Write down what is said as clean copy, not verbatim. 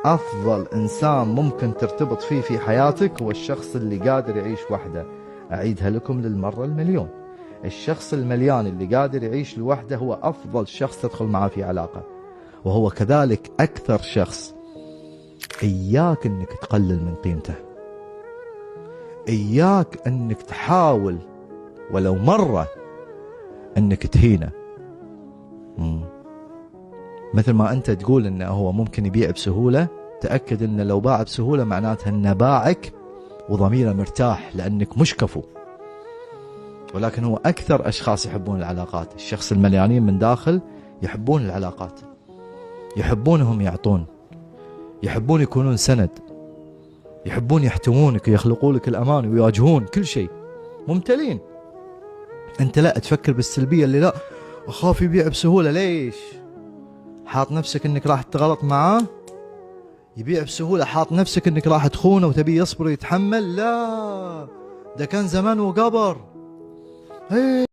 أفضل إنسان ممكن ترتبط فيه في حياتك هو الشخص اللي قادر يعيش وحده. أعيدها لكم للمرة المليون، الشخص المليان اللي قادر يعيش لوحده هو أفضل شخص تدخل معه في علاقة، وهو كذلك أكثر شخص إياك أنك تقلل من قيمته، إياك أنك تحاول ولو مرة أنك تهينه. مثل ما أنت تقول أنه هو ممكن يبيع بسهولة، تأكد أنه لو باع بسهولة معناتها أنه باعك وضميره مرتاح لأنك مش كفو. ولكن هو أكثر أشخاص يحبون العلاقات، الشخص المليانين من داخل يحبون العلاقات، يحبونهم يعطون، يحبون يكونون سند، يحبون يحتوونك ويخلقوا لك الأمان ويواجهون كل شيء، ممتلين. أنت لا تفكر بالسلبية اللي لا أخاف يبيع بسهولة. ليش؟ حاط نفسك أنك راح تغلط معاه، يبيع بسهولة، حاط نفسك أنك راح تخونه وتبي يصبر ويتحمل. لا، ده كان زمان وقبر.